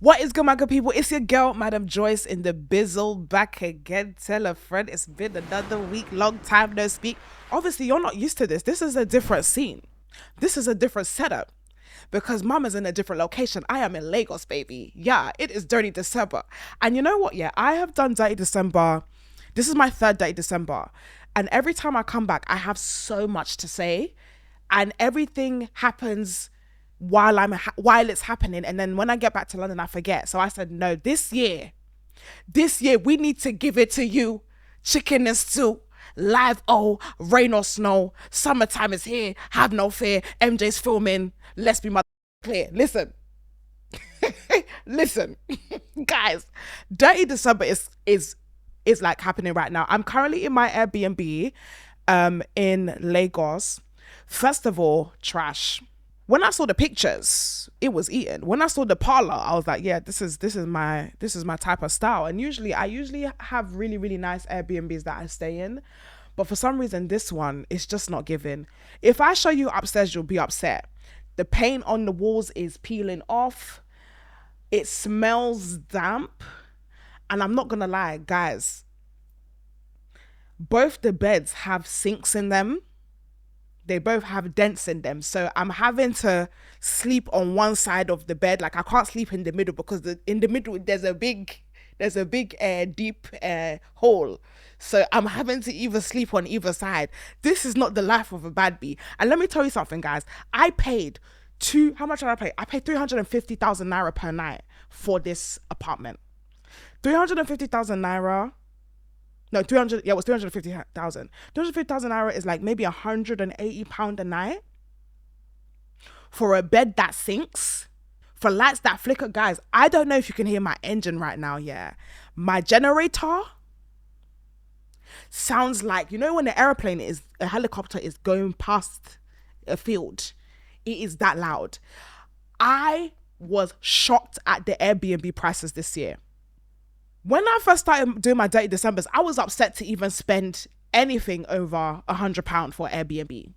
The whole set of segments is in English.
What is good, my good people? It's your girl, Madam Joyce, in the bizzle, back again. Tell a friend, it's been another week, long time no speak. Obviously, you're not used to this. This is a different scene. This is a different setup because Mama's in a different location. I am in Lagos, baby. Yeah, it is Dirty December. And you know what? Yeah, I have done Dirty December. This is my third Dirty December. And every time I come back, I have so much to say. And everything happens while it's happening, and then when I get back to London I forget. So I said, no, this year we need to give it to you. Chicken and stew, live, oh, rain or snow, summertime is here, have no fear, MJ's filming, let's be clear. Listen, guys, Dirty December is like happening right now. I'm currently in my Airbnb in Lagos. First of all, trash. When I saw the pictures, it was eaten. When I saw the parlor, I was like, yeah, this is my type of style. And I usually have really, really nice Airbnbs that I stay in. But for some reason, this one is just not giving. If I show you upstairs, you'll be upset. The paint on the walls is peeling off. It smells damp. And I'm not gonna lie, guys, both the beds have sinks in them. They both have dents in them. So I'm having to sleep on one side of the bed. Like I can't sleep in the middle because in the middle there's a big deep hole. So I'm having to either sleep on either side. This is not the life of a bad bee. And let me tell you something, guys. How much did I pay? I paid 350,000 naira per night for this apartment. 350,000 naira. No, 300, yeah, it was 350,000. 350,000 naira is like maybe £180 a night for a bed that sinks, for lights that flicker. Guys, I don't know if you can hear my engine right now, yeah. My generator sounds like, when a helicopter is going past a field, it is that loud. I was shocked at the Airbnb prices this year. When I first started doing my Dirty Decembers, I was upset to even spend anything over £100 for Airbnb.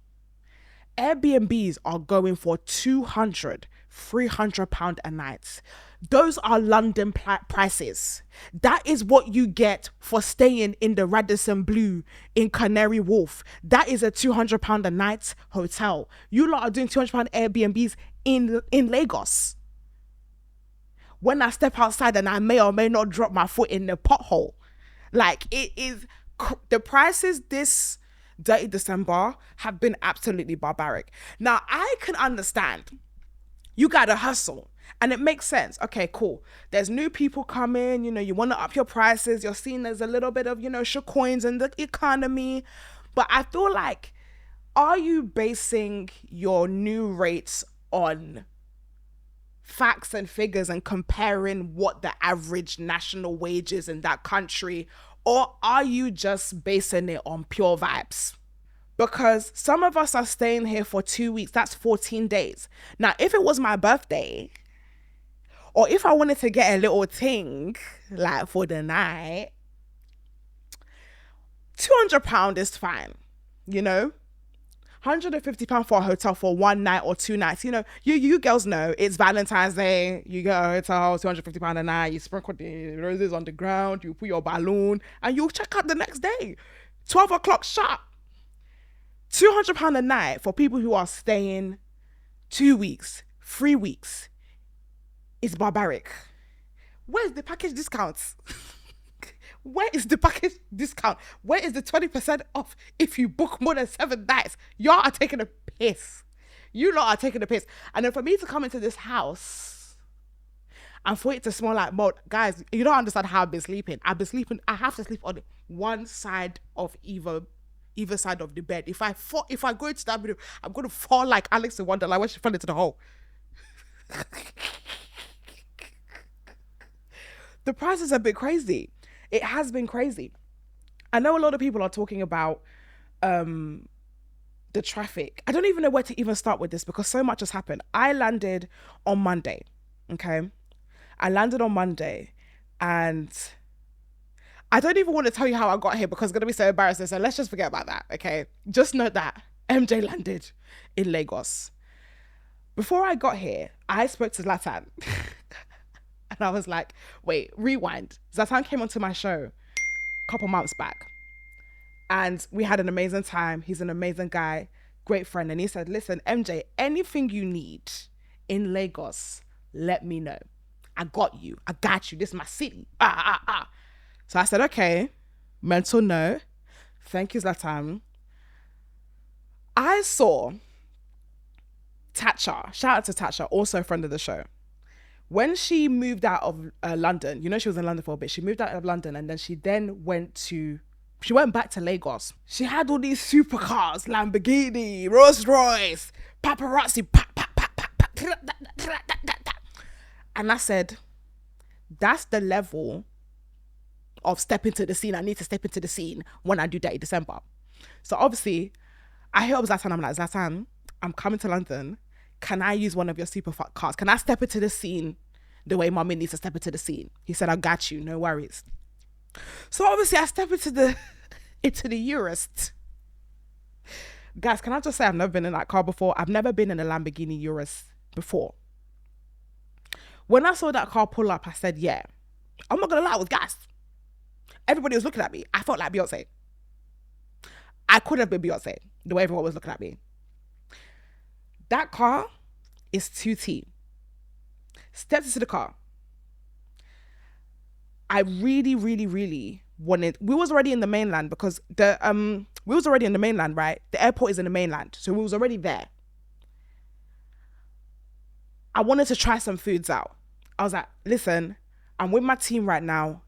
Airbnbs are going for £200, £300 a night. Those are London prices. That is what you get for staying in the Radisson Blue in Canary Wharf. That is a £200 a night hotel. You lot are doing £200 Airbnbs in Lagos. When I step outside and I may or may not drop my foot in the pothole. Like, it is, the prices this Dirty December have been absolutely barbaric. Now, I can understand. You gotta hustle. And it makes sense. Okay, cool. There's new people coming, you want to up your prices. You're seeing there's a little bit of, shitcoins in the economy. But I feel like, are you basing your new rates on facts and figures and comparing what the average national wage is in that country, or are you just basing it on pure vibes? Because some of us are staying here for 2 weeks. That's 14 days. Now, if it was my birthday, or if I wanted to get a little thing like for the night, £200 is fine, £150 for a hotel for 1 night or 2 nights. You girls know it's Valentine's Day. You get a hotel, £250 a night. You sprinkle the roses on the ground. You put your balloon, and you'll check out the next day, 12 o'clock sharp. £200 a night for people who are staying 2 weeks, 3 weeks is barbaric. Where's the package discounts? Where is the package discount? Where is the 20% off if you book more than 7 nights? Y'all are taking a piss. You lot are taking a piss. And then for me to come into this house and for it to smell like mold, guys, you don't understand how I've been sleeping. I have to sleep on one side of either side of the bed. If I go into that middle, I'm going to fall like Alex in Wonderland when she fell into the hole. The price is a bit crazy. It has been crazy. I know a lot of people are talking about the traffic. I don't even know where to even start with this because so much has happened. I landed on Monday, okay? And I don't even want to tell you how I got here because it's going to be so embarrassing. So let's just forget about that, okay? Just note that MJ landed in Lagos. Before I got here, I spoke to Zlatan. And I was like, wait, rewind. Zlatan came onto my show a couple months back. And we had an amazing time. He's an amazing guy, great friend. And he said, listen, MJ, anything you need in Lagos, let me know. I got you. I got you. This is my city. So I said, okay, mental no. Thank you, Zlatan. I saw Tatcha, shout out to Tatcha, also a friend of the show. When she moved out of London, you know, she was in London for a bit. She moved out of London and then she went back to Lagos. She had all these supercars, Lamborghini, Rolls Royce, paparazzi, and I said, that's the level of step into the scene. I need to step into the scene when I do Detty December. So obviously, I hear Zlatan, I'm like, Zlatan, I'm coming to London. Can I use one of your supercars? Can I step into the scene the way mommy needs to step into the scene? He said, I got you, no worries. So obviously I step into the Urus. Guys, can I just say I've never been in that car before? I've never been in a Lamborghini Urus before. When I saw that car pull up, I said, yeah, I'm not gonna lie, I was gassed. Everybody was looking at me. I felt like Beyonce. I could have been Beyonce, the way everyone was looking at me. That car is 2T. Stepped into the car. I really, really, really wanted. We was already in the mainland because we was already in the mainland, right? The airport is in the mainland, so we was already there. I wanted to try some foods out. I was like, listen, I'm with my team right now.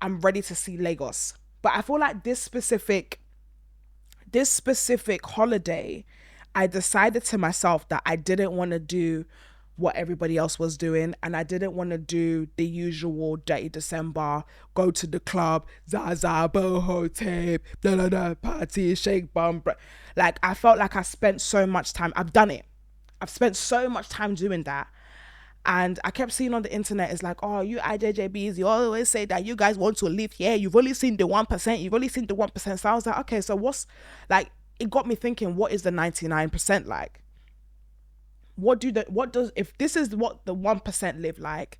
I'm ready to see Lagos, but I feel like this specific holiday, I decided to myself that I didn't want to do what everybody else was doing, and I didn't want to do the usual Detty December, go to the club, Zaza, boho tape, party, shake bum. Like, I felt like I spent so much time. I've done it. I've spent so much time doing that. And I kept seeing on the internet, it's like, oh, you IJJBs, you always say that you guys want to live here. You've only seen the 1%. You've only seen the 1%. So I was like, okay, so what's, like, it got me thinking, what is the 99% like? If this is what the 1% live like,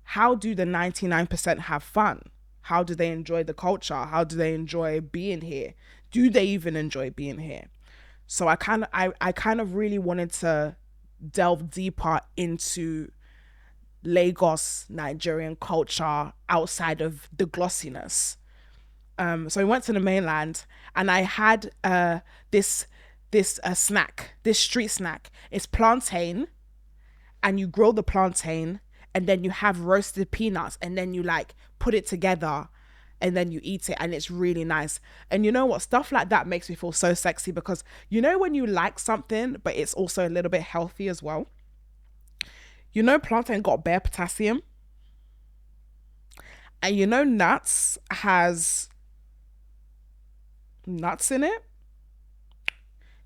how do the 99% have fun? How do they enjoy the culture? How do they enjoy being here? Do they even enjoy being here? So I kind of really wanted to delve deeper into Lagos Nigerian culture outside of the glossiness. So we went to the mainland and I had this snack, this street snack. It's plantain, and you grill the plantain and then you have roasted peanuts and then you like put it together and then you eat it, and it's really nice. And you know what? Stuff like that makes me feel so sexy, because you know when you like something but it's also a little bit healthy as well. You know, plantain got bare potassium, and you know nuts has nuts in it.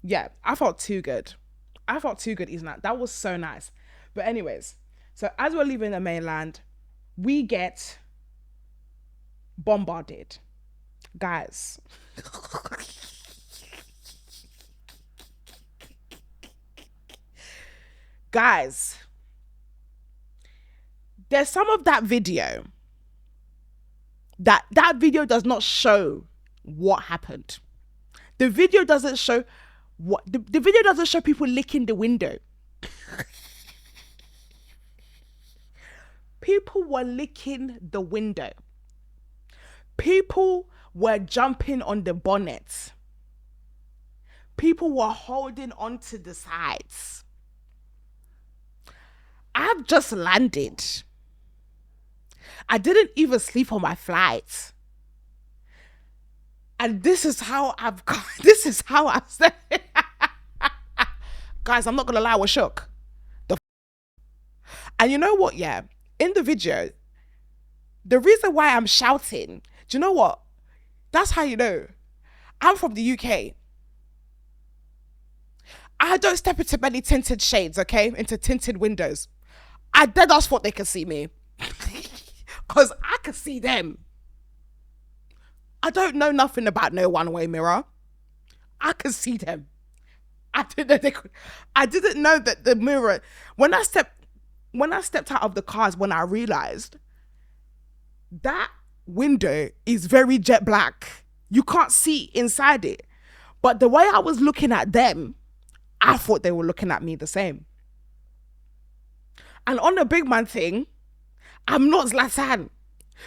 Yeah, I felt too good eating that. That was so nice. But anyways, so as we're leaving the mainland, we get bombarded. Guys. Guys, there's some of that video that video does not show what happened. The video doesn't show what the video doesn't show people licking the window. People were licking the window. People were jumping on the bonnet. People were holding onto the sides. I've just landed. I didn't even sleep on my flight. And this is how I've said it. Guys, I'm not going to lie, I was shook. And you know what, yeah? In the video, the reason why I'm shouting, do you know what? That's how you know. I'm from the UK. I don't step into many tinted shades, okay? Into tinted windows. I deadass thought they could see me. Because I could see them. I don't know nothing about no one-way mirror. I could see them. I didn't know that the mirror, when I stepped, When I stepped out of the cars, when I realized that window is very jet black. You can't see inside it. But the way I was looking at them, I thought they were looking at me the same. And on the big man thing, I'm not Zlatan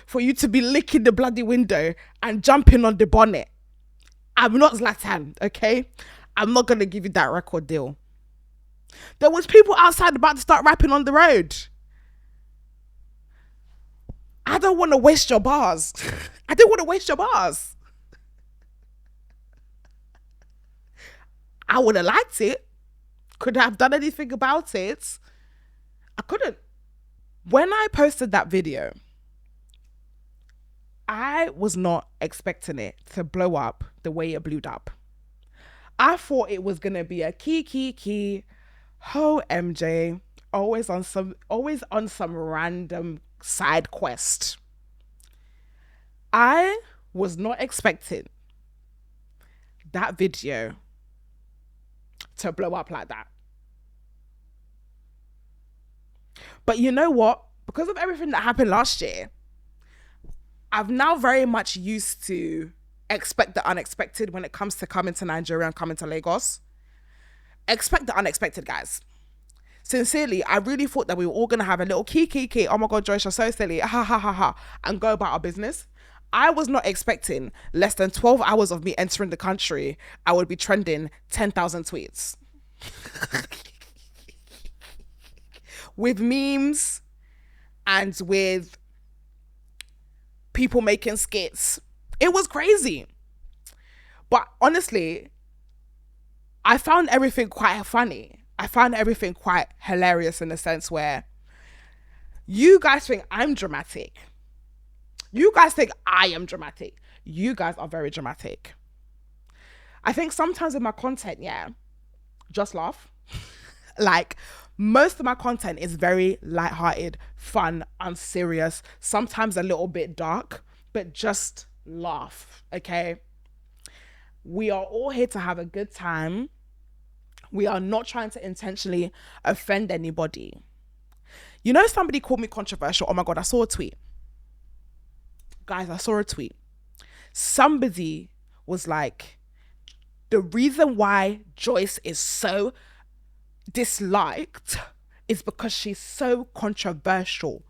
for you to be licking the bloody window and jumping on the bonnet. I'm not Zlatan, okay? I'm not going to give you that record deal. There was people outside about to start rapping on the road. I don't want to waste your bars. I don't want to waste your bars. I would have liked it. Could I have done anything about it? I couldn't. When I posted that video, I was not expecting it to blow up the way it blew up. I thought it was going to be a key, ho MJ, always on some random side quest. I was not expecting that video to blow up like that. But you know what? Because of everything that happened last year, I've now very much used to expect the unexpected when it comes to coming to Nigeria and coming to Lagos. Expect the unexpected, guys. Sincerely, I really thought that we were all going to have a little key. Oh my God, Joyce, you're so silly. Ha, and go about our business. I was not expecting less than 12 hours of me entering the country, I would be trending 10,000 tweets. With memes and with people making skits. It was crazy. But honestly, I found everything quite funny. I found everything quite hilarious in the sense where you guys think I'm dramatic. You guys think I am dramatic. You guys are very dramatic. I think sometimes in my content, just laugh. Like, most of my content is very lighthearted, fun, unserious, sometimes a little bit dark, but just laugh, okay? We are all here to have a good time. We are not trying to intentionally offend anybody. You know, somebody called me controversial. Oh my God, I saw a tweet. Guys, I saw a tweet. Somebody was like, the reason why Joyce is so disliked is because she's so controversial.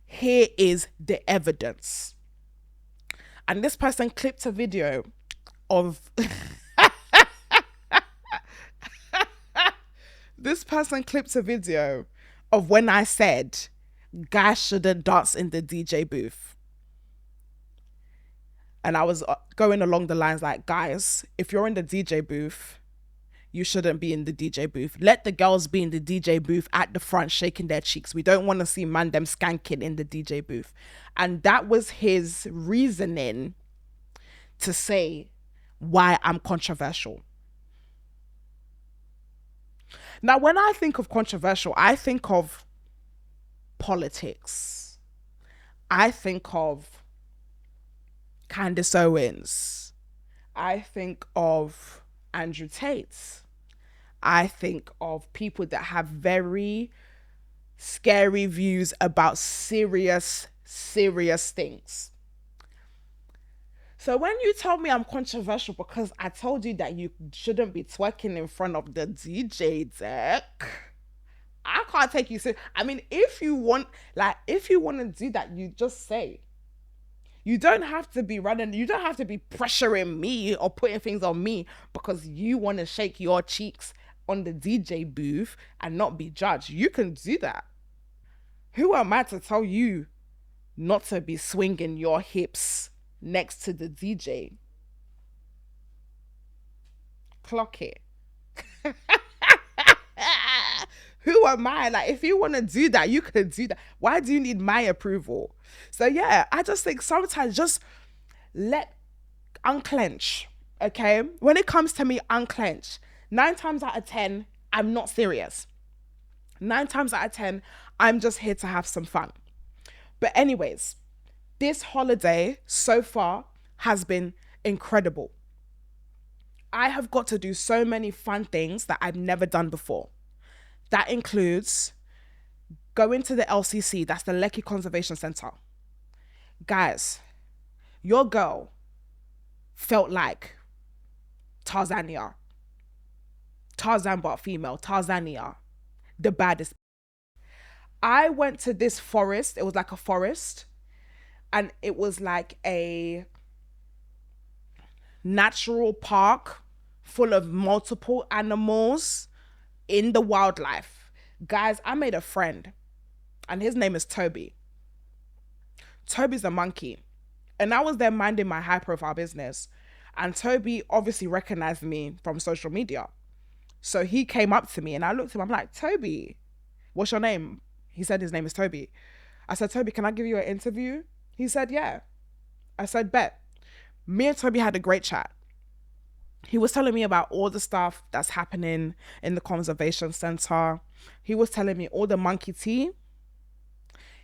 Here is the evidence. And this person clipped a video of when I said guys shouldn't dance in the DJ booth. And I was going along the lines like, guys, if you're in the DJ booth, you shouldn't be in the DJ booth. Let the girls be in the DJ booth at the front shaking their cheeks. We don't want to see man them skanking in the DJ booth. And that was his reasoning to say why I'm controversial. Now, when I think of controversial, I think of politics. I think of Candace Owens. I think of Andrew Tate. I think of people that have very scary views about serious things. So when you tell me I'm controversial because I told you that you shouldn't be twerking in front of the DJ deck, I can't take you serious. I mean, if you want to do that, you just say. You don't have to be pressuring me or putting things on me because you want to shake your cheeks on the DJ booth and not be judged. You can do that. Who am I to tell you not to be swinging your hips next to the DJ? Clock it. Who am I? Like, if you want to do that, you can do that. Why do you need my approval? So yeah, I just think sometimes just unclench, okay? When it comes to me, unclench. 9 times out of 10, I'm not serious. 9 times out of 10, I'm just here to have some fun. But anyways, this holiday so far has been incredible. I have got to do so many fun things that I've never done before. That includes Go into the LCC, that's the Lekki Conservation Centre. Guys, your girl felt like Tarzania. Tarzan but female, Tarzania. The baddest. I went to this forest, it was like a forest, and it was like a natural park full of multiple animals in the wildlife. Guys, I made a friend, and his name is Toby. Toby's a monkey. And I was there minding my high profile business. And Toby obviously recognized me from social media. So he came up to me and I looked at him. I'm like, Toby, what's your name? He said his name is Toby. I said, Toby, can I give you an interview? He said, yeah. I said, bet. Me and Toby had a great chat. He was telling me about all the stuff that's happening in the conservation center. He was telling me all the monkey tea.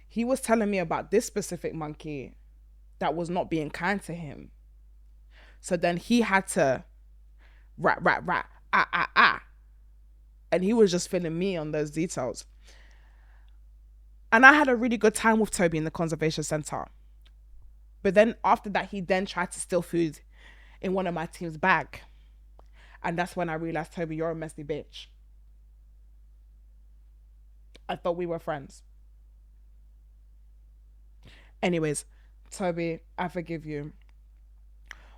He was telling me about this specific monkey that was not being kind to him. So then he had to rat, ah. And he was just filling me on those details. And I had a really good time with Toby in the conservation center. But then after that, he then tried to steal food in one of my team's bag. And that's when I realized, Toby, you're a messy bitch. I thought we were friends. Anyways, Toby, I forgive you.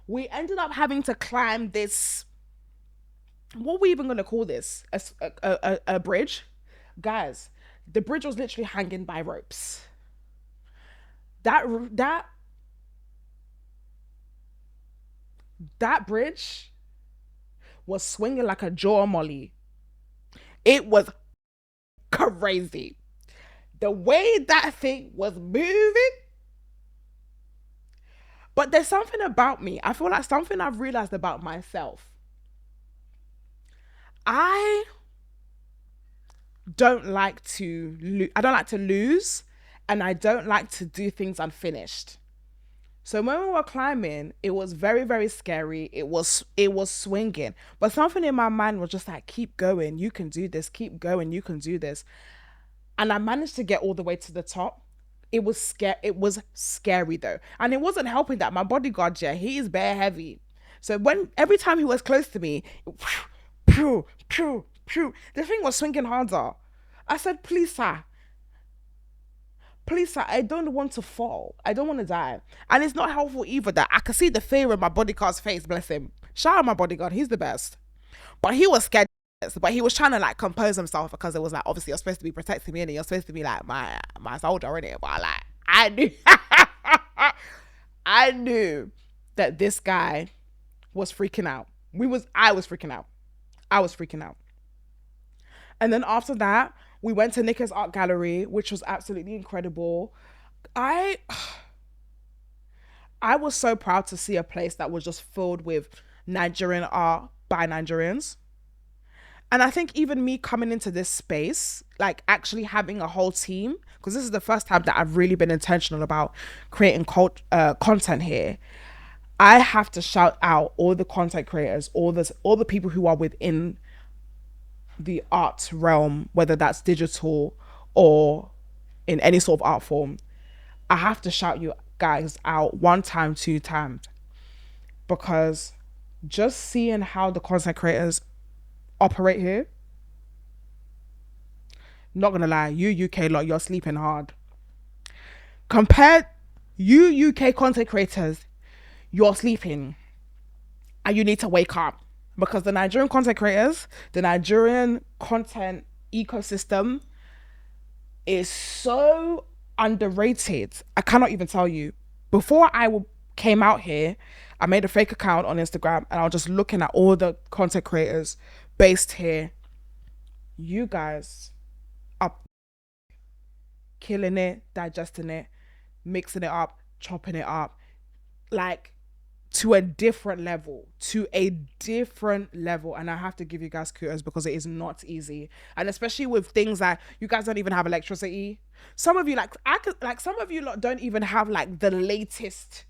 We ended up having to climb this, what are we even going to call this? A bridge? Guys, the bridge was literally hanging by ropes. That bridge was swinging like a jaw molly. It was crazy. The way that thing was moving. But there's something about me. I feel like something I've realized about myself. I don't like to lose, and I don't like to do things unfinished. So when we were climbing, it was very, very scary. It was swinging, but something in my mind was just like, keep going, you can do this, keep going, you can do this. And I managed to get all the way to the top. It was scary though. And it wasn't helping that my bodyguard, yeah, he is bare heavy. So every time he was close to me, the thing was swinging harder. I said, please, sir, I don't want to fall. I don't want to die. And it's not helpful either that I could see the fear in my bodyguard's face, bless him. Shout out my bodyguard, he's the best. But he was scared. But he was trying to like compose himself because it was like, obviously you're supposed to be protecting me and you're supposed to be like my soldier, innit? But like I knew I knew that this guy was freaking out. I was freaking out. And then after that, we went to Nicker's art gallery, which was absolutely incredible. I was so proud to see a place that was just filled with Nigerian art by Nigerians. And I think even me coming into this space, like actually having a whole team, because this is the first time that I've really been intentional about creating content here. I have to shout out all the content creators, all the people who are within the art realm, whether that's digital or in any sort of art form. I have to shout you guys out one time, two times, because just seeing how the content creators operate here, not gonna lie, you UK lot, you're sleeping hard. Compared, you UK content creators, you're sleeping and you need to wake up, because the Nigerian content creators, the Nigerian content ecosystem is so underrated. I cannot even tell you. Before I came out here, I made a fake account on Instagram and I was just looking at all the content creators based here. You guys are killing it, digesting it, mixing it up, chopping it up, like to a different level. And I have to give you guys kudos because it is not easy. And especially with things like, you guys don't even have electricity. Some of you some of you lot don't even have like the latest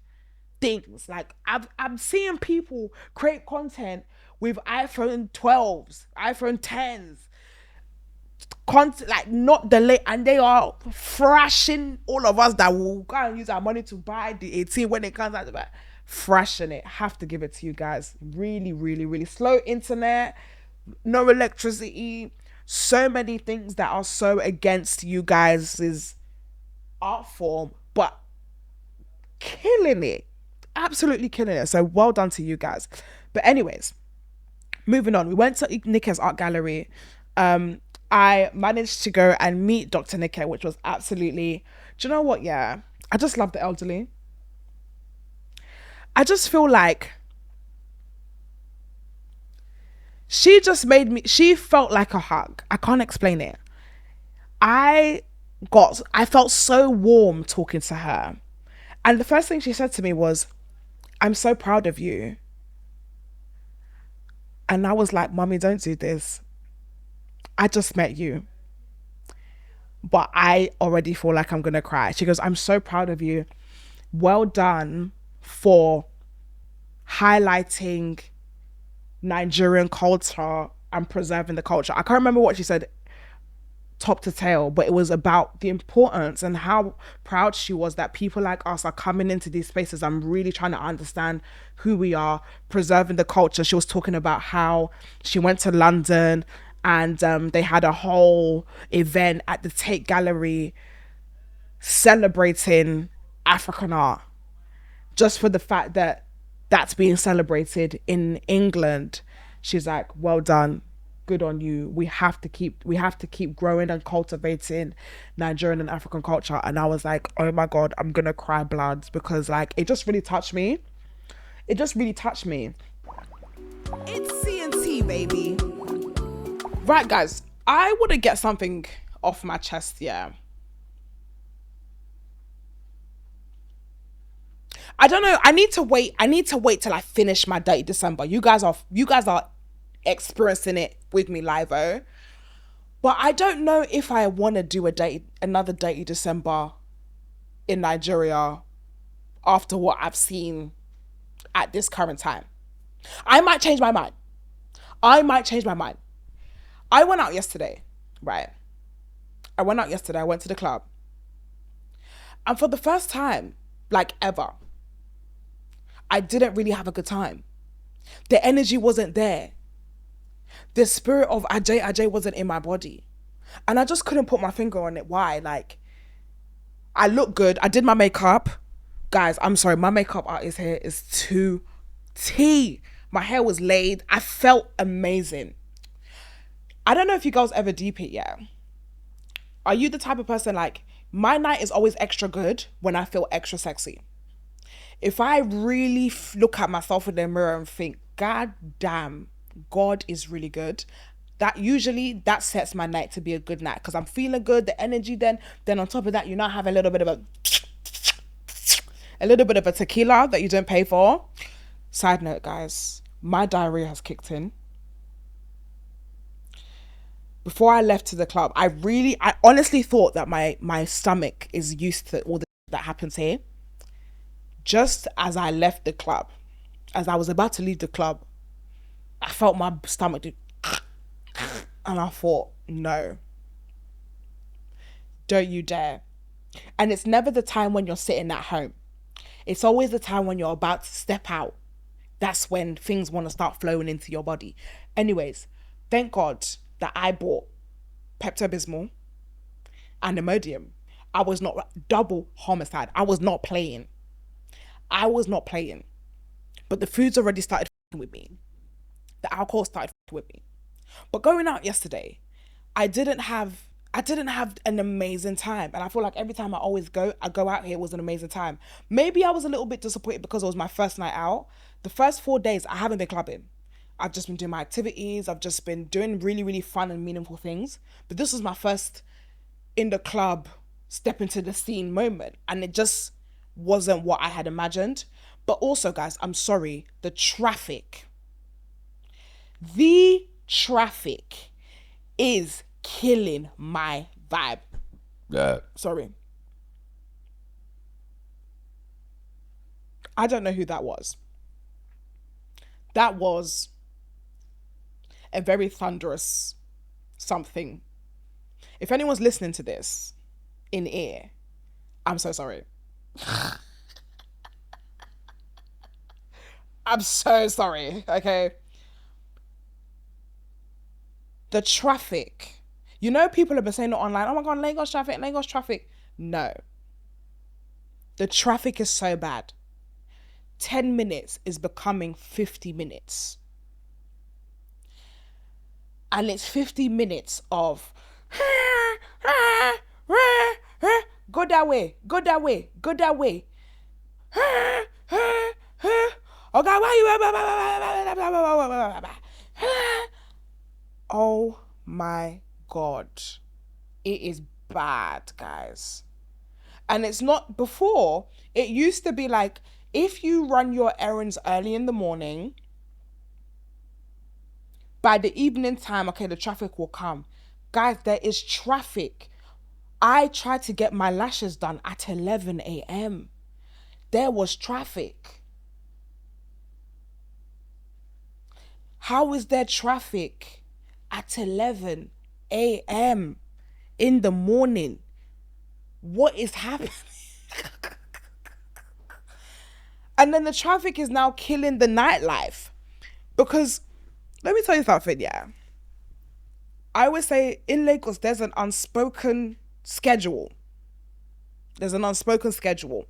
things. Like I'm seeing people create content with iPhone 12s, iPhone 10s. like not the late, and they are thrashing all of us that will go and use our money to buy the 18 when it comes out the back. Thrashing it. Have to give it to you guys. Really, really, really slow internet, no electricity, so many things that are so against you guys' art form, but killing it. Absolutely killing it. So well done to you guys. But anyways, moving on. We went to Nike's art gallery. I managed to go and meet Dr. Nike, which was absolutely, do you know what? Yeah, I just love the elderly. I just feel like she felt like a hug. I can't explain it. I felt so warm talking to her. And the first thing she said to me was, "I'm so proud of you." And I was like, "Mommy, don't do this. I just met you, but I already feel like I'm going to cry." She goes, "I'm so proud of you. Well done for highlighting Nigerian culture and preserving the culture." I can't remember what she said top to tail, but it was about the importance and how proud she was that people like us are coming into these spaces. I'm really trying to understand who we are, preserving the culture. She was talking about how she went to London and they had a whole event at the Tate Gallery celebrating African art, just for the fact that that's being celebrated in England. She's like, "Well done, good on you. We have to keep growing and cultivating Nigerian and African culture." And I was like, oh my God, I'm gonna cry blood, because like it just really touched me. It just really touched me. It's C&T, baby. Right, guys, I want to get something off my chest. Yeah, I don't know. I need to wait till I finish my Dirty December. You guys are experiencing it with me live, oh. But I don't know if I want to do another Dirty December in Nigeria after what I've seen at this current time. I might change my mind. I went out yesterday, right? I went out yesterday. I went to the club. And for the first time, like ever, I didn't really have a good time. The energy wasn't there. The spirit of Ajay wasn't in my body. And I just couldn't put my finger on it. Why? Like, I look good. I did my makeup. Guys, I'm sorry. My makeup artist here is too tea. My hair was laid. I felt amazing. I don't know if you girls ever deep it yet. Are you the type of person like, my night is always extra good when I feel extra sexy? If I really look at myself in the mirror and think, God damn, God is really good, that sets my night to be a good night, because I'm feeling good, the energy. Then on top of that, you now have a little bit of a tequila that you don't pay for. Side note, guys, my diarrhea has kicked in. Before I left to the club, I honestly thought that my stomach is used to all that happens here. Just as I left the club, as I was about to leave the club, I felt my stomach do, and I thought, no, don't you dare. And it's never the time when you're sitting at home. It's always the time when you're about to step out. That's when things want to start flowing into your body. Anyways, thank God that I bought Pepto-Bismol and Imodium. I was not double homicide. I was not playing. But the food's already started with me. The alcohol started with me. But going out yesterday, I didn't have an amazing time. And I feel like every time I go out here, it was an amazing time. Maybe I was a little bit disappointed because it was my first night out. The first 4 days, I haven't been clubbing. I've just been doing my activities. I've just been doing really, really fun and meaningful things. But this was my first in the club, step into the scene moment. And it just wasn't what I had imagined. But also, guys, I'm sorry, the traffic is killing my vibe. Yeah. Sorry. I don't know who that was. That was a very thunderous something If anyone's listening to this in ear, I'm so sorry. I'm so sorry, okay? The traffic. You know, people have been saying it online, oh my God, Lagos traffic, Lagos traffic. No. The traffic is so bad. 10 minutes is becoming 50 minutes. And it's 50 minutes of go that way, go that way, go that way. Okay, why you? Oh my God. It is bad, guys. And it's not before. It used to be like, if you run your errands early in the morning, by the evening time, okay, the traffic will come. Guys, there is traffic. I tried to get my lashes done at 11 a.m. There was traffic. How is there traffic at 11 a.m. in the morning? What is happening? And then the traffic is now killing the nightlife. Because, let me tell you something, yeah. I would say in Lagos, there's an unspoken schedule. There's an unspoken schedule.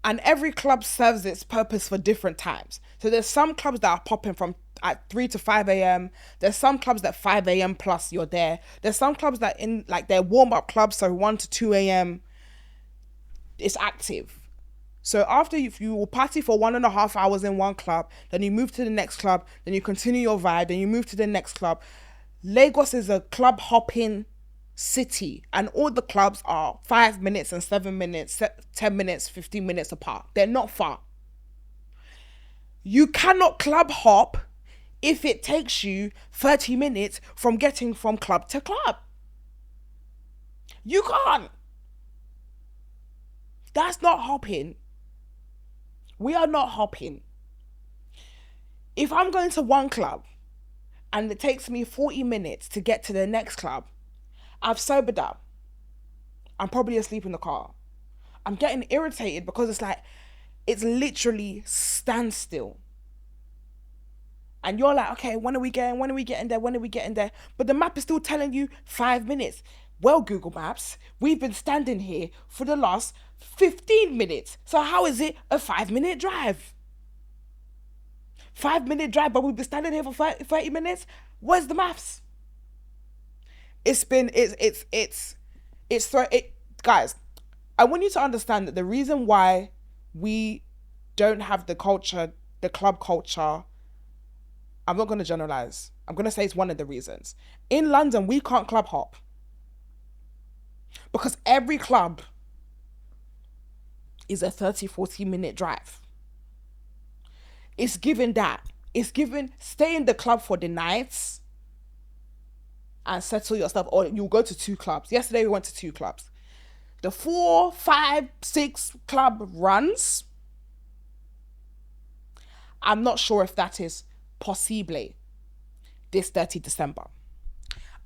And every club serves its purpose for different times. So there's some clubs that are popping from at 3 to 5 a.m. There's some clubs that 5 a.m. plus you're there. There's some clubs that in like their warm-up clubs, so 1 to 2 a.m. it's active. So after you will party for 1.5 hours in one club, then you move to the next club, then you continue your vibe, then you move to the next club. Lagos is a club hopping city, and all the clubs are 5 minutes and 7 minutes, 10 minutes, 15 minutes apart. They're not far. You cannot club hop if it takes you 30 minutes from getting from club to club. You can't. That's not hopping. We are not hopping. If I'm going to one club and it takes me 40 minutes to get to the next club, I've sobered up. I'm probably asleep in the car. I'm getting irritated because it's like, it's literally standstill. And you're like, okay, when are we getting there? But the map is still telling you 5 minutes. Well, Google Maps, we've been standing here for the last 15 minutes. So how is it a 5-minute drive? 5-minute drive, but we've been standing here for 30 minutes? Where's the maths? Guys, I want you to understand that the reason why we don't have the culture, the club culture, I'm not going to generalize. I'm going to say it's one of the reasons. In London, we can't club hop. Because every club is a 30-40 minute drive. It's given that. It's given stay in the club for the nights and settle your stuff. Or you'll go to 2 clubs. Yesterday we went to 2 clubs. The 4, 5, 6 club runs, I'm not sure if that is possible this 30 December.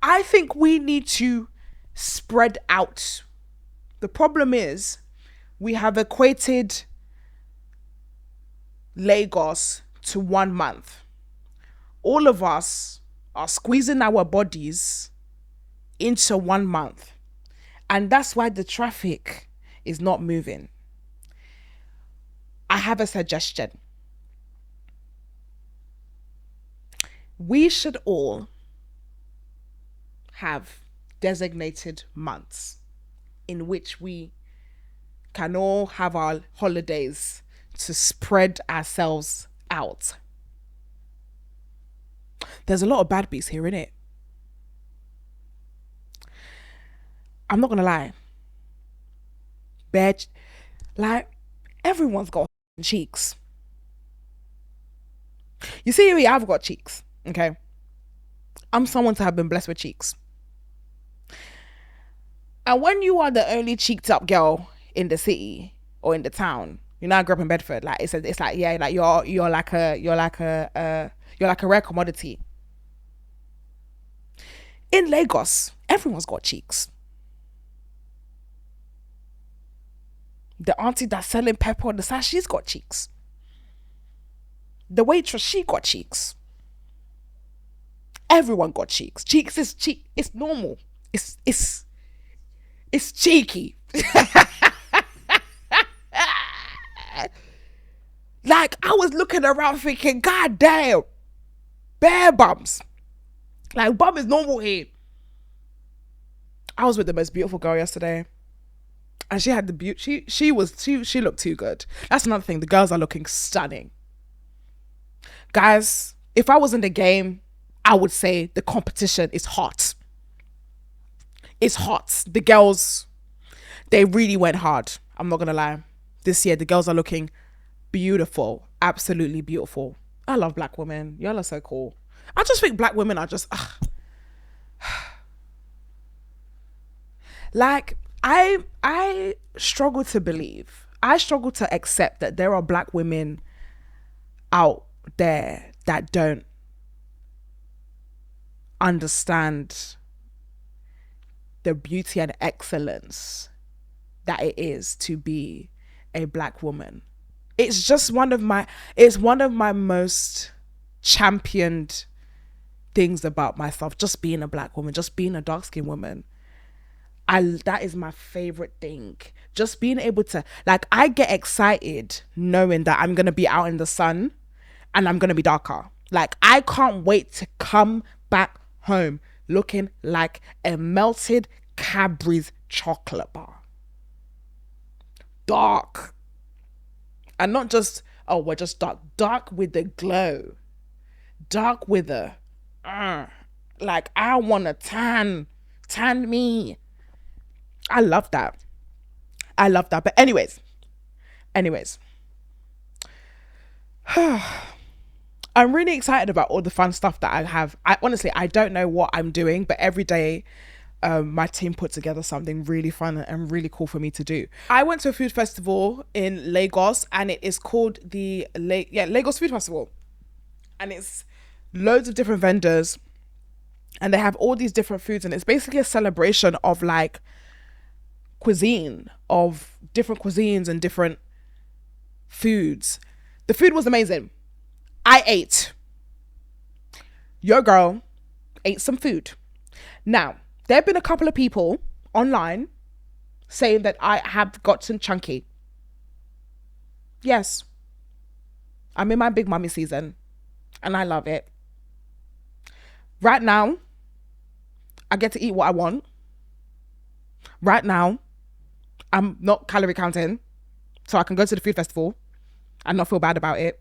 I think we need to spread out. The problem is we have equated Lagos to 1 month. All of us are squeezing our bodies into 1 month. And that's why the traffic is not moving. I have a suggestion. We should all have designated months in which we can all have our holidays to spread ourselves out. There's a lot of bad beats here, innit? I'm not gonna lie. Bitch, like, everyone's got cheeks. You see me, I've got cheeks, okay? I'm someone to have been blessed with cheeks. And when you are the only cheeked up girl in the city or in the town, you know, I grew up in Bedford. Like it's like, yeah, like you're like a rare commodity. In Lagos, everyone's got cheeks. The auntie that's selling pepper on the side, she's got cheeks. The waitress, she got cheeks. Everyone got cheeks. Cheeks is cheek. It's normal. It's cheeky. Like, I was looking around thinking, God damn, bare bums. Like, bum is normal here. I was with the most beautiful girl yesterday, and she had the beauty. She looked too good. That's another thing. The girls are looking stunning. Guys, if I was in the game, I would say the competition is hot. It's hot. The girls, they really went hard. I'm not gonna lie. This year, the girls are looking beautiful. Absolutely beautiful. I love black women. Y'all are so cool. I just think black women are just... Like, I struggle to believe. I struggle to accept that there are black women out there that don't understand the beauty and excellence that it is to be a black woman. It's just one of my most championed things about myself, just being a black woman, just being a dark-skinned woman. That is my favorite thing. Just being able to, like, I get excited knowing that I'm going to be out in the sun and I'm going to be darker. Like, I can't wait to come back home looking like a melted Cadbury's chocolate bar. Dark. And not just, oh, we're just dark. Dark with the glow. Dark with the, like, I want to tan me. I love that. But anyways, I'm really excited about all the fun stuff that I have. I don't know what I'm doing, but every day my team put together something really fun and really cool for me to do. I went to a food festival in Lagos, and it is called the Lagos Food Festival. And it's loads of different vendors, and they have all these different foods, and it's basically a celebration of like cuisine, of different cuisines and different foods. The food was amazing. I ate. Your girl ate some food. Now, there have been a couple of people online saying that I have gotten chunky. Yes. I'm in my big mummy season and I love it. Right now, I get to eat what I want. Right now, I'm not calorie counting, so I can go to the food festival and not feel bad about it.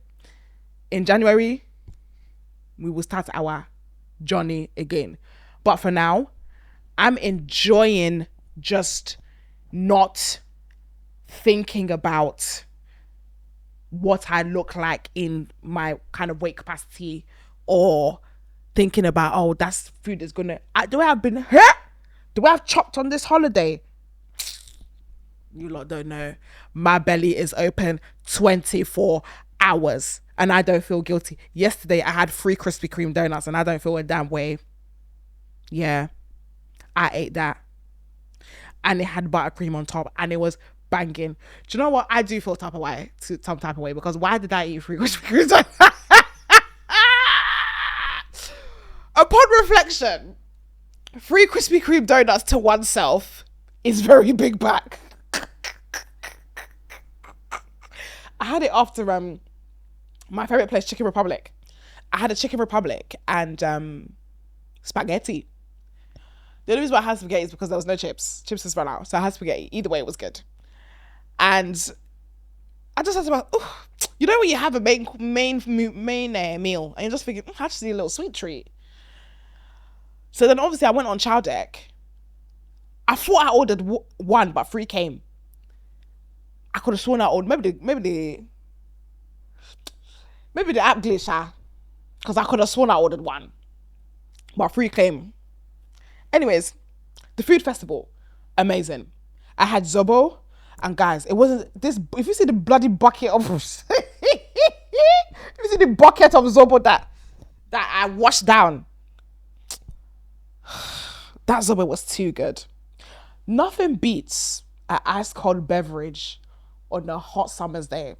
In January, we will start our journey again. But for now, I'm enjoying just not thinking about what I look like in my kind of weight capacity, or thinking about, oh, that's food is gonna, do I have chopped on this holiday? You lot don't know. My belly is open 24 hours and I don't feel guilty. Yesterday I had 3 Krispy Kreme donuts and I don't feel a damn way. Yeah, I ate that. And it had buttercream on top and it was banging. Do you know what? I do feel some type of way, because why did I eat 3 Krispy Kreme? Upon reflection, 3 Krispy Kreme donuts to oneself is very big back. I had it after my favorite place, Chicken Republic. I had a Chicken Republic and spaghetti. The only reason why I had spaghetti is because there was no chips. Chips was run out, so I had spaghetti. Either way, it was good. And I just had to, you know when you have a main meal and you're just thinking, I just need a little sweet treat. So then obviously I went on Chow Deck. I thought I ordered 1, but 3 came. I could have sworn I ordered maybe the app glitch, because I could have sworn I ordered 1, but 3 came. Anyways, the food festival, amazing. I had zobo, and guys, it wasn't this. If you see the bloody bucket of, if you see the bucket of zobo that I washed down, That zobo was too good. Nothing beats an ice cold beverage on a hot summer's day.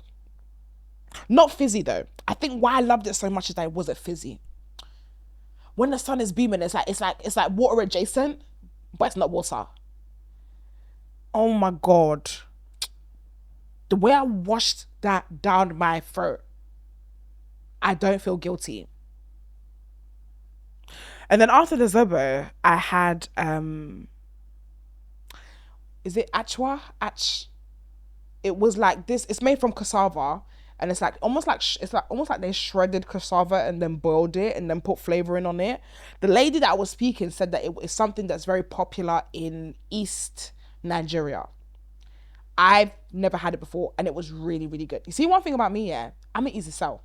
Not fizzy though. I think why I loved it so much is that it wasn't fizzy. When the sun is beaming, it's like water adjacent, but it's not water. Oh my god. The way I washed that down my throat, I don't feel guilty. And then after the zobo, I had is it achwa? It was like this. It's made from cassava, and it's like almost like they shredded cassava and then boiled it and then put flavoring on it. The lady that I was speaking said that it is something that's very popular in East Nigeria. I've never had it before, and it was really, really good. You see, one thing about me, yeah, I'm an easy sell.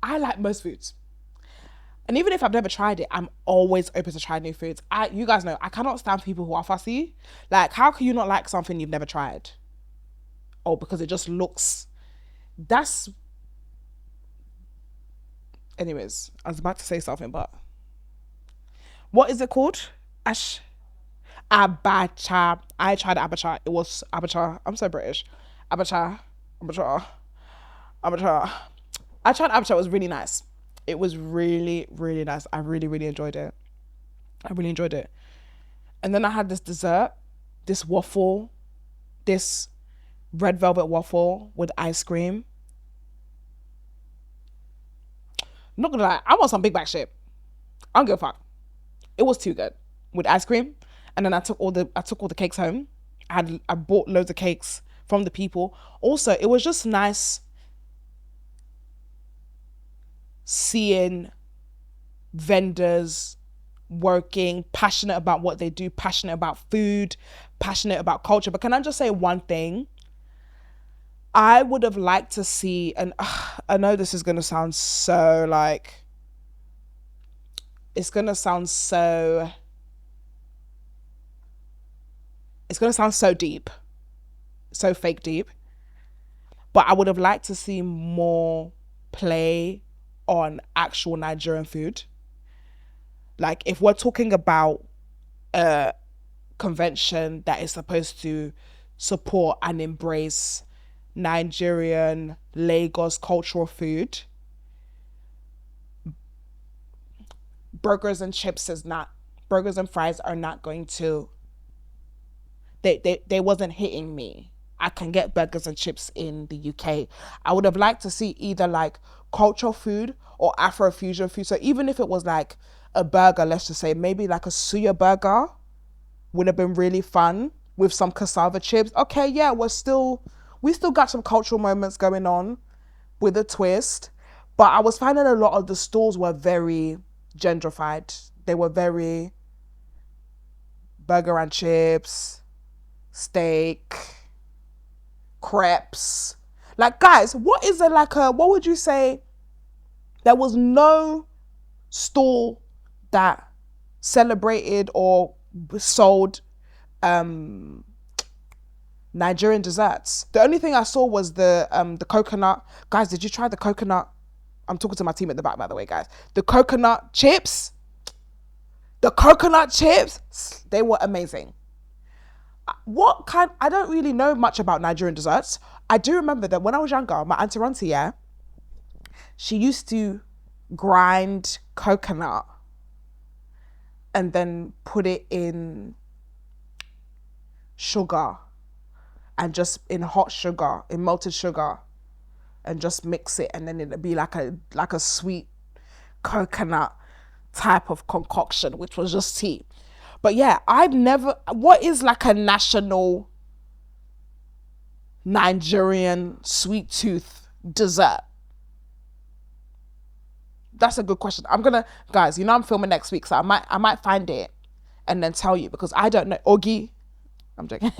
I like most foods. And even if I've never tried it, I'm always open to try new foods. You guys know, I cannot stand people who are fussy. Like, how can you not like something you've never tried? Oh, because it just looks... That's... Anyways, I was about to say something, but... What is it called? Abacha. I tried abacha. It was abacha. I'm so British. Abacha. Abacha. Abacha. I tried abacha. It was really nice. It was really, really nice. I really, really enjoyed it. I really enjoyed it. And then I had this dessert, this waffle, this red velvet waffle with ice cream. I'm not gonna lie, I want some big back shit. I don't give a fuck. It was too good with ice cream. And then I took all the cakes home. I bought loads of cakes from the people. Also, it was just nice seeing vendors working, passionate about what they do, passionate about food, passionate about culture. But can I just say one thing? I would have liked to see, and I know this is going to sound so like, it's going to sound so deep, so fake deep. But I would have liked to see more play on actual Nigerian food. Like, if we're talking about a convention that is supposed to support and embrace Nigerian Lagos cultural food, burgers and fries are not going to, they wasn't hitting me. I can get burgers and chips in the UK. I would have liked to see either like cultural food or Afro-fusion food. So even if it was like a burger, let's just say maybe like a suya burger would have been really fun with some cassava chips. Okay, yeah, we still got some cultural moments going on with a twist. But I was finding a lot of the stores were very gentrified. They were very burger and chips, steak, crepes. Like, guys, what would you say? There was no store that celebrated or sold Nigerian desserts. The only thing I saw was the coconut. Guys, did you try the coconut? I'm talking to my team at the back, by the way, guys. The coconut chips. They were amazing. I don't really know much about Nigerian desserts. I do remember that when I was younger, my auntie Ronti, yeah, she used to grind coconut and then put it in sugar and just in hot sugar, in melted sugar, and just mix it, and then it'd be like a sweet coconut type of concoction, which was just tea. But yeah, what is like a national Nigerian sweet tooth dessert? That's a good question. Guys, I'm filming next week, so I might find it and then tell you, because I don't know. Ogi, I'm joking.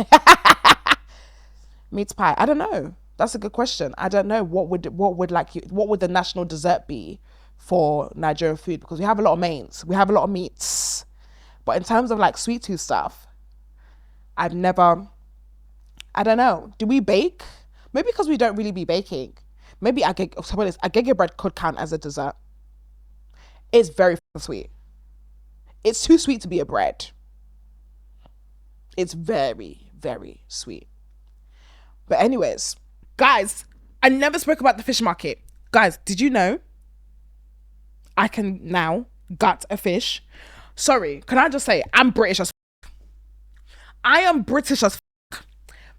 Meat pie, I don't know. That's a good question. I don't know what would the national dessert be for Nigerian food, because we have a lot of mains, we have a lot of meats. But in terms of like sweet tooth stuff, I don't know. Do we bake? Maybe because we don't really be baking. Maybe agege bread could count as a dessert. It's very sweet. It's too sweet to be a bread. It's very, very sweet. But anyways, guys, I never spoke about the fish market. Guys, did you know I can now gut a fish? Sorry, can I just say I'm British as I am British as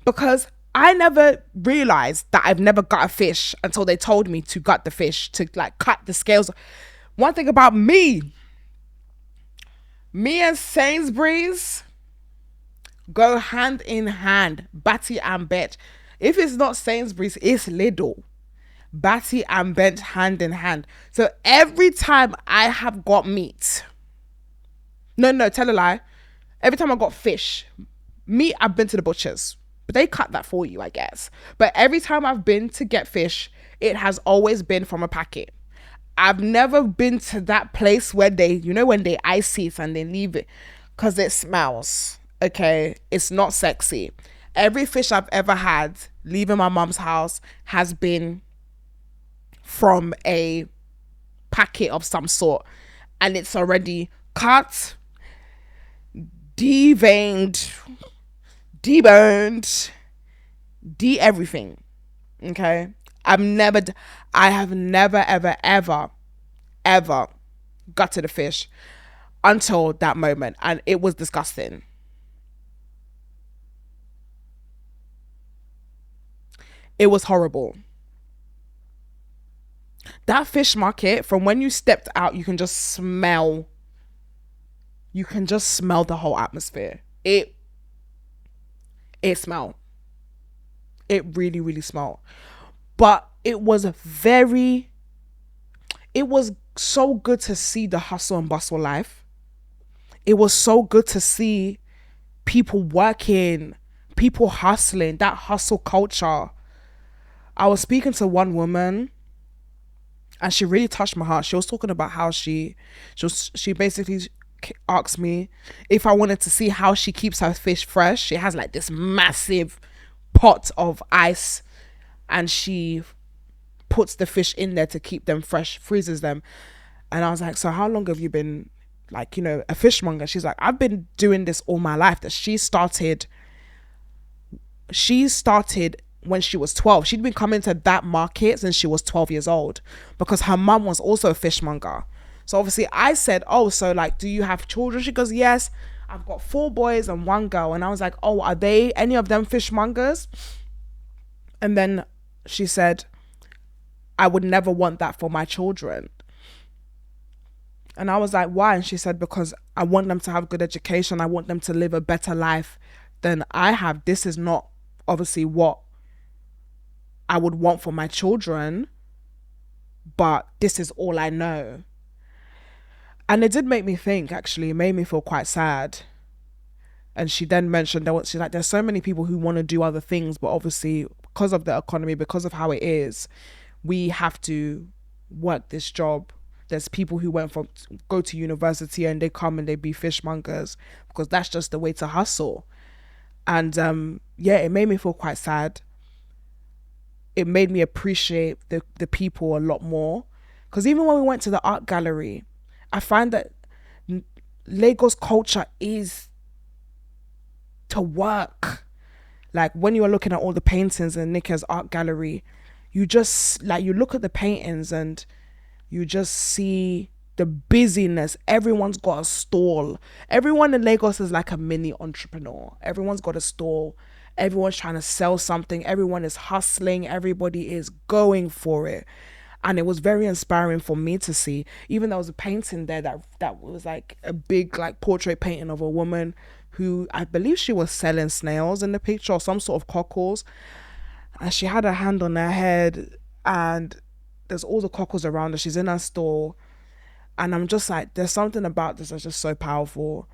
because I never realized that I've never got a fish until they told me to gut the fish, to like cut the scales. One thing about me and Sainsbury's go hand in hand, Batty and Bent. If it's not Sainsbury's, it's Lidl. Batty and Bent hand in hand. So every time I have got meat, no, tell a lie. Every time I got fish, meat, I've been to the butchers. But they cut that for you, I guess. But every time I've been to get fish, it has always been from a packet. I've never been to that place where they, you know, when they ice it and they leave it because it smells. Okay, it's not sexy. Every fish I've ever had leaving my mom's house has been from a packet of some sort, and it's already cut, deveined, deboned, everything. Okay, I have never ever gutted a fish until that moment, and it was disgusting. It was horrible. That fish market, from when you stepped out, you can just smell the whole atmosphere. It smelled. It really, really smelled. But it was so good to see the hustle and bustle life. It was so good to see people working, people hustling, that hustle culture. I was speaking to one woman and she really touched my heart. She was talking about how she basically asked me if I wanted to see how she keeps her fish fresh. She has like this massive pot of ice and she puts the fish in there to keep them fresh, freezes them. And I was like, so how long have you been like, you know, a fishmonger? She's like, I've been doing this all my life. That she started when she was 12. She'd been coming to that market since she was 12 years old because her mum was also a fishmonger. So obviously I said, oh, so like, do you have children? She goes, yes, I've got 4 boys and 1 girl. And I was like, oh, are they any of them fishmongers? And then she said, I would never want that for my children. And I was like, why? And she said, because I want them to have good education. I want them to live a better life than I have. This is not obviously what I would want for my children, but this is all I know. And it did make me think, actually. It made me feel quite sad. And she then mentioned that she's like, there's so many people who want to do other things, but obviously because of the economy, because of how it is, we have to work this job. There's people who go to university and they come and they be fishmongers because that's just the way to hustle. And it made me feel quite sad. It made me appreciate the people a lot more. Because even when we went to the art gallery, I find that Lagos culture is to work. Like when you are looking at all the paintings in Nika's art gallery, you just like, you look at the paintings and you just see the busyness. Everyone's got a stall. Everyone in Lagos is like a mini entrepreneur. Everyone's got a stall. Everyone's trying to sell something. Everyone is hustling. Everybody is going for it. And it was very inspiring for me to see. Even there was a painting there that was like a big like portrait painting of a woman who, I believe she was selling snails in the picture or some sort of cockles. And she had her hand on her head and there's all the cockles around her. She's in her store. And I'm just like, there's something about this that's just so powerful.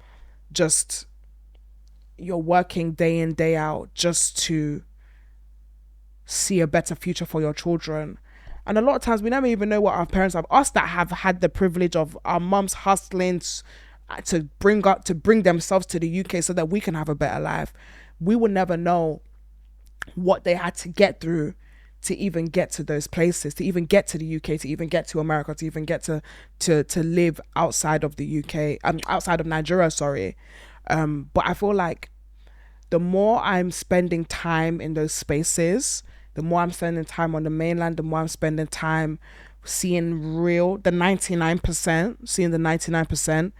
Just, you're working day in, day out just to see a better future for your children. And a lot of times we never even know what our parents have. Us that have had the privilege of our mums hustling to bring themselves to the UK so that we can have a better life. We will never know what they had to get through to even get to those places, to even get to the UK, to even get to America, to even get to live outside of the UK, outside of Nigeria, sorry. But I feel like the more I'm spending time in those spaces, the more I'm spending time on the mainland, the more I'm spending time seeing the 99%, seeing the 99%,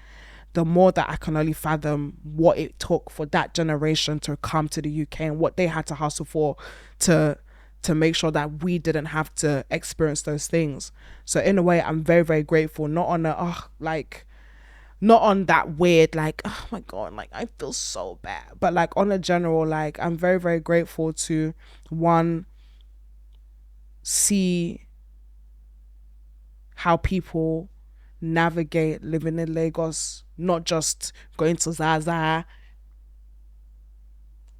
the more that I can only fathom what it took for that generation to come to the UK and what they had to hustle for to make sure that we didn't have to experience those things. So in a way, I'm very, very grateful, not on not on that weird, like, oh my God, like, I feel so bad. But like on a general, like, I'm very, very grateful to, one, see how people navigate living in Lagos, not just going to Zaza,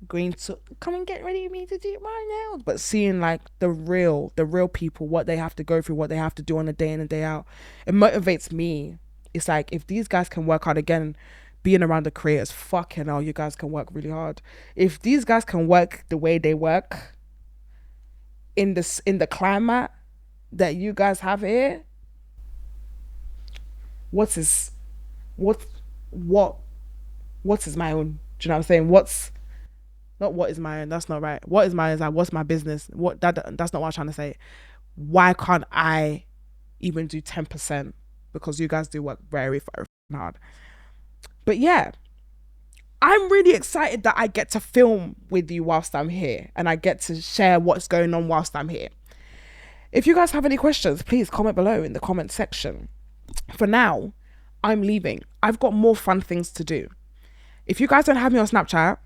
going to come and get ready with me to do my nails, but seeing like the real people, what they have to go through, what they have to do on a day in and day out. It motivates me. It's like, if these guys can work hard, again, being around the creators, fucking hell, you guys can work really hard. If these guys can work the way they work in the climate that you guys have here, what is my own? Do you know what I'm saying? What is my own? That's not right. What is my own is like, what's my business? That's not what I'm trying to say. Why can't I even do 10%? Because you guys do work very, very hard. But yeah, I'm really excited that I get to film with you whilst I'm here, and I get to share what's going on whilst I'm here. If you guys have any questions, please comment below in the comment section. For now, I'm leaving. I've got more fun things to do. If you guys don't have me on Snapchat,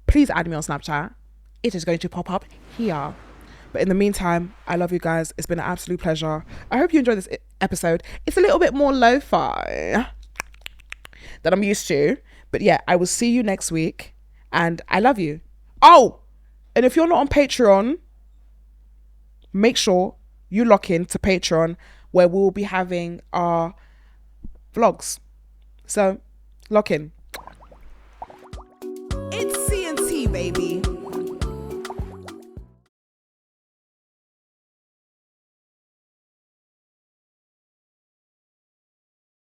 please add me on Snapchat. It is going to pop up here. But in the meantime, I love you guys. It's been an absolute pleasure. I hope you enjoyed this episode. It's a little bit more lo-fi than I'm used to. But yeah, I will see you next week. And I love you. Oh, and if you're not on Patreon, make sure you lock in to Patreon, where we will be having our vlogs. So lock in. It's C&T, baby.